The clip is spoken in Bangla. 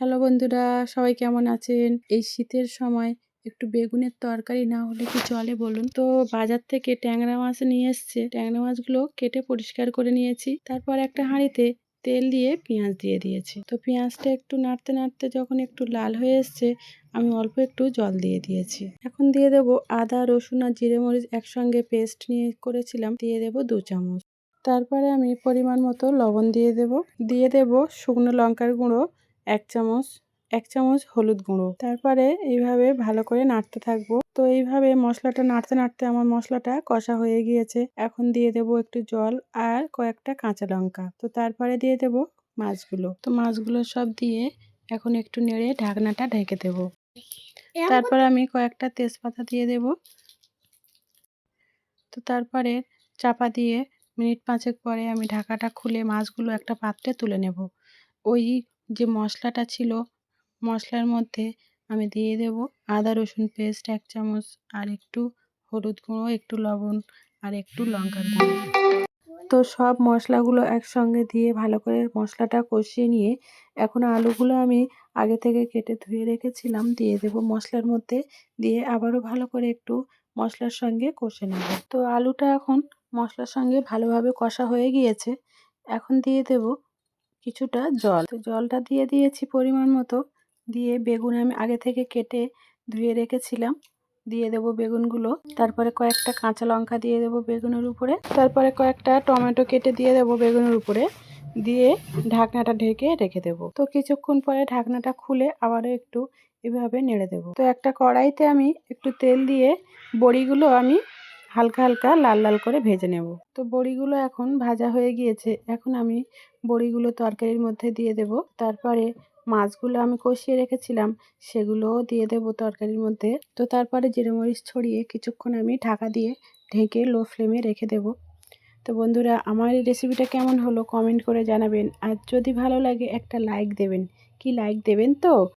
হ্যালো বন্ধুরা, সবাই কেমন আছেন? এই শীতের সময় একটু বেগুনের তরকারি না হলে কি চলে বলুন? তো বাজার থেকে ট্যাংরা মাছ নিয়ে এসছে। ট্যাংরা মাছগুলো কেটে পরিষ্কার করে নিয়েছি। তারপর একটা হাঁড়িতে তেল দিয়ে পেঁয়াজ দিয়ে দিয়েছি। তো পেঁয়াজটা একটু নাড়তে নাড়তে যখন একটু লাল হয়ে এসছে, আমি অল্প একটু জল দিয়ে দিয়েছি। এখন দিয়ে দেবো আদা, রসুন আর জিরে মরিচ একসঙ্গে পেস্ট নিয়ে করেছিলাম, দিয়ে দেবো 2 চামচ। তারপরে আমি পরিমাণ মতো লবণ দিয়ে দেব শুকনো লঙ্কার গুঁড়ো 1 চামচ, 1 চামচ হলুদ গুঁড়ো। তারপরে এইভাবে ভালো করে নাড়তে থাকবো। তো এইভাবে মশলাটা নাড়তে নাড়তে আমার মশলাটা কষা হয়ে গিয়েছে। এখন দিয়ে দেব একটু জল আর কয়েকটা কাঁচা লঙ্কা। তো তারপরে দিয়ে দেব মাছগুলো। তো মাছগুলো সব দিয়ে এখন একটু নেড়ে ঢাকনাটা ঢেকে দেব। তারপর আমি কয়েকটা তেজপাতা দিয়ে দেব। তো তারপরে চাপা দিয়ে মিনিট 5 পরে আমি ঢাকাটা খুলে মাছগুলো একটা পাত্রে তুলে নেব। ওই যে মশলাটা ছিল, মশলার মধ্যে আমি দিয়ে দেব আদা রসুন পেস্ট 1 চামচ, আর একটু হলুদ গুঁড়ো, একটু লবণ আর একটু লঙ্কার গুঁড়ো। তো সব মশলাগুলো একসঙ্গে দিয়ে ভালো করে মশলাটা কষিয়ে নিয়ে এখন আলুগুলো আমি আগে থেকে কেটে ধুয়ে রেখেছিলাম দিয়ে দেব মশলার মধ্যে, দিয়ে আবারও ভালো করে একটু মশলার সঙ্গে কষে নেব। তো আলুটা এখন মশলার সঙ্গে ভালোভাবে কষা হয়ে গিয়েছে। এখন দিয়ে দেব কিছুটা জল। তো জলটা দিয়ে দিয়েছি পরিমাণ মতো। দিয়ে বেগুন আমি আগে থেকে কেটে ধুয়ে রেখেছিলাম, দিয়ে দেব বেগুনগুলো। তারপরে কয়েকটা কাঁচা লঙ্কা দিয়ে দেব বেগুনের উপরে। তারপরে কয়েকটা টমেটো কেটে দিয়ে দেব বেগুনের উপরে, দিয়ে ঢাকনাটা ঢেকে রেখে দেব। তো কিছুক্ষণ পরে ঢাকনাটা খুলে আবারও একটু এভাবে নেড়ে দেব। তো একটা কড়াইতে আমি একটু তেল দিয়ে বড়িগুলো আমি হালকা হালকা লাল লাল করে ভেজে নেব। তো বড়িগুলো এখন ভাজা হয়ে গিয়েছে। এখন আমি বড়িগুলো তরকারির মধ্যে দিয়ে দেব। তারপরে মাছগুলো আমি কষিয়ে রেখেছিলাম সেগুলোও দিয়ে দেব তরকারির মধ্যে। তো তারপরে জিরে মরিচ ছড়িয়ে কিছুক্ষণ আমি ঢাকা দিয়ে ঢেকে লো ফ্লেমে রেখে দেব। তো বন্ধুরা, আমার এই রেসিপিটা কেমন হলো কমেন্ট করে জানাবেন। আর যদি ভালো লাগে একটা লাইক দেবেন। কি লাইক দেবেন তো?